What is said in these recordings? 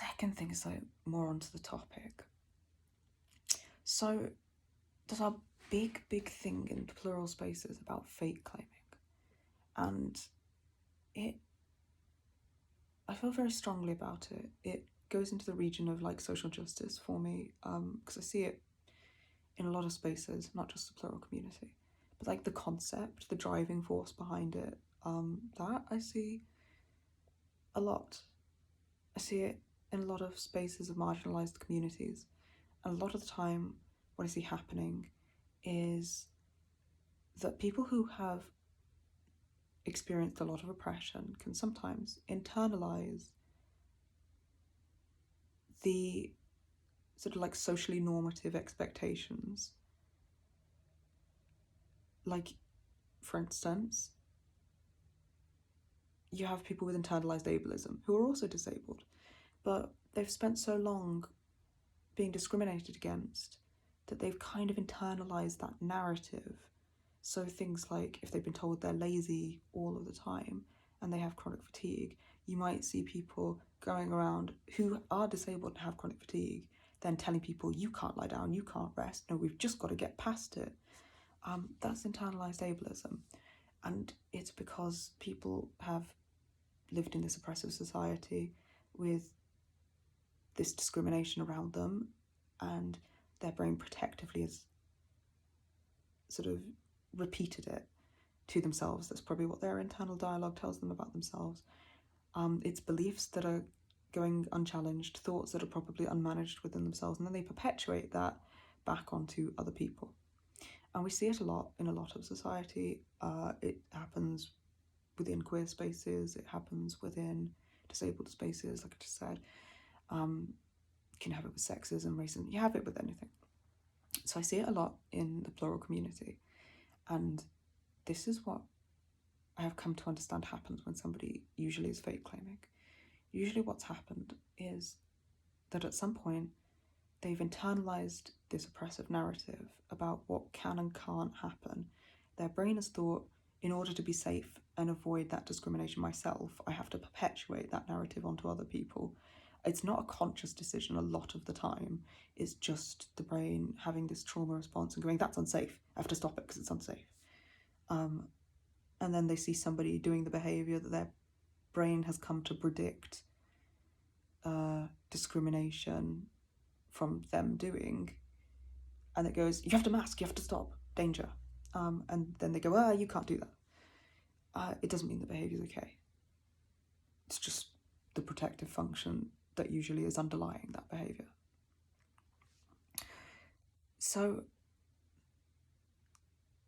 second thing is like more onto the topic. So there's a big thing in plural spaces about fate claiming, and I feel very strongly about it. It goes into the region of like social justice for me, because I see it in a lot of spaces, not just the plural community, but like the concept, the driving force behind it, that I see a lot. I see it in a lot of spaces of marginalized communities, and a lot of the time what I see happening is that people who have experienced a lot of oppression can sometimes internalize the sort of like socially normative expectations. Like, for instance, you have people with internalized ableism who are also disabled, but they've spent so long being discriminated against that they've kind of internalized that narrative. So things like if they've been told they're lazy all of the time and they have chronic fatigue, you might see people going around who are disabled and have chronic fatigue then telling people, you can't lie down, you can't rest, no, we've just got to get past it. That's internalized ableism, and it's because people have lived in this oppressive society with this discrimination around them, and their brain protectively has sort of repeated it to themselves. That's probably what their internal dialogue tells them about themselves. It's beliefs that are going unchallenged, thoughts that are probably unmanaged within themselves, and then they perpetuate that back onto other people. And we see it a lot in a lot of society. It happens within queer spaces, it happens within disabled spaces, like I just said. You can have it with sexism, racism, you have it with anything. So I see it a lot in the plural community, and this is what I have come to understand happens when somebody usually is fate claiming. Usually what's happened is that at some point they've internalized this oppressive narrative about what can and can't happen. Their brain has thought, in order to be safe and avoid that discrimination myself, I have to perpetuate that narrative onto other people. It's not a conscious decision a lot of the time. It's just the brain having this trauma response and going, that's unsafe, I have to stop it because it's unsafe. And then they see somebody doing the behaviour that their brain has come to predict discrimination from them doing, and it goes, you have to mask, you have to stop, danger. And then they go, you can't do that. It doesn't mean the behaviour is okay. It's just the protective function that usually is underlying that behaviour. So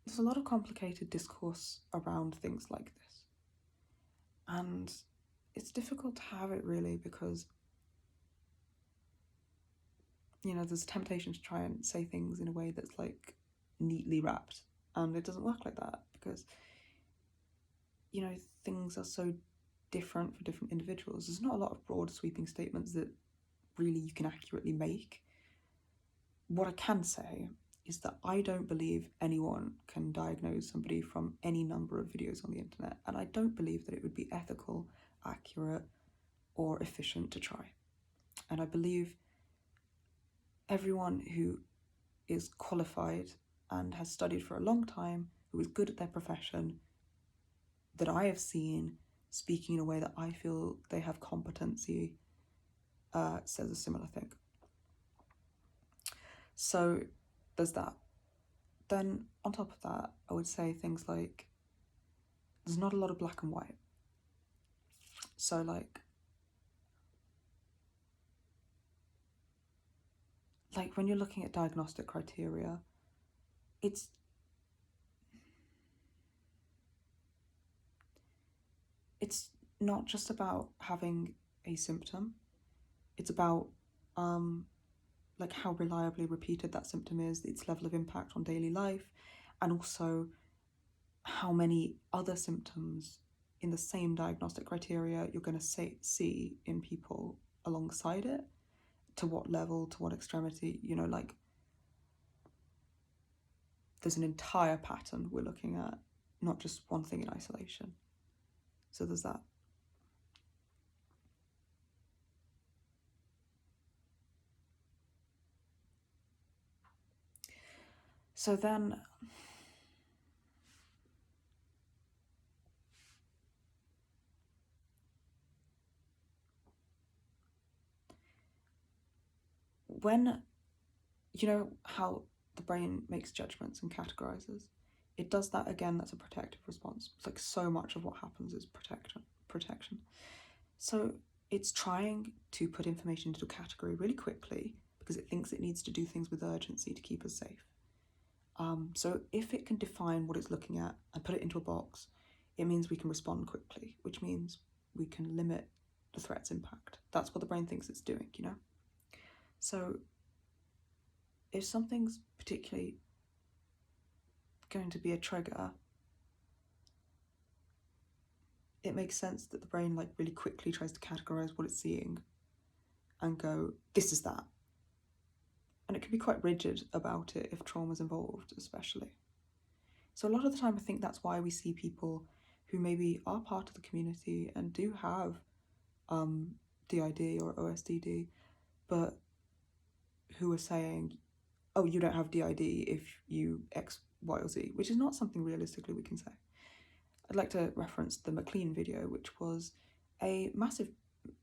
there's a lot of complicated discourse around things like this. And it's difficult to have it really because, you know, there's a temptation to try and say things in a way that's like neatly wrapped, and it doesn't work like that because, you know, things are so different for different individuals. There's not a lot of broad sweeping statements that really you can accurately make. What I can say is that I don't believe anyone can diagnose somebody from any number of videos on the internet, and I don't believe that it would be ethical, accurate, or efficient to try. And I believe everyone who is qualified and has studied for a long time, who is good at their profession, that I have seen speaking in a way that I feel they have competency, says a similar thing. So there's that. Then on top of that, I would say things like, there's not a lot of black and white. So like when you're looking at diagnostic criteria, it's not just about having a symptom. It's about like how reliably repeated that symptom is, its level of impact on daily life, and also how many other symptoms in the same diagnostic criteria you're going to see in people alongside it, to what level, to what extremity, you know, like there's an entire pattern we're looking at, not just one thing in isolation. So there's that. So then, when, you know how the brain makes judgments and categorizes, it does that again. That's a protective response. It's like so much of what happens is protection. So it's trying to put information into a category really quickly because it thinks it needs to do things with urgency to keep us safe. So if it can define what it's looking at and put it into a box, it means we can respond quickly, which means we can limit the threat's impact. That's what the brain thinks it's doing, you know? So if something's particularly going to be a trigger, it makes sense that the brain like really quickly tries to categorize what it's seeing and go, this is that. And it can be quite rigid about it if trauma's involved, especially. So a lot of the time I think that's why we see people who maybe are part of the community and do have DID or OSDD, but who are saying, oh, you don't have DID if you X, Y, or Z, which is not something realistically we can say. I'd like to reference the McLean video, which was a massive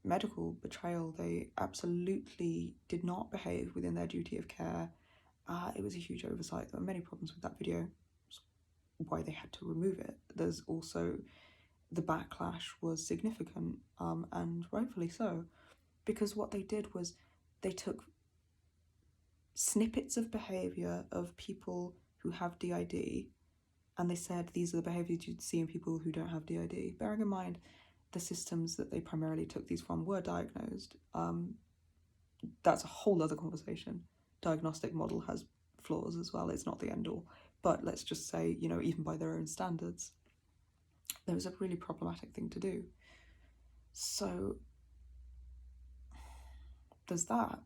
medical betrayal. They absolutely did not behave within their duty of care. It was a huge oversight. There were many problems with that video, why they had to remove it. There's also the backlash was significant, and rightfully so, because what they did was they took snippets of behaviour of people who have DID and they said these are the behaviours you'd see in people who don't have DID. Bearing in mind the systems that they primarily took these from were diagnosed. That's a whole other conversation. Diagnostic model has flaws as well. It's not the end all. But let's just say, you know, even by their own standards, there was a really problematic thing to do. So there's that.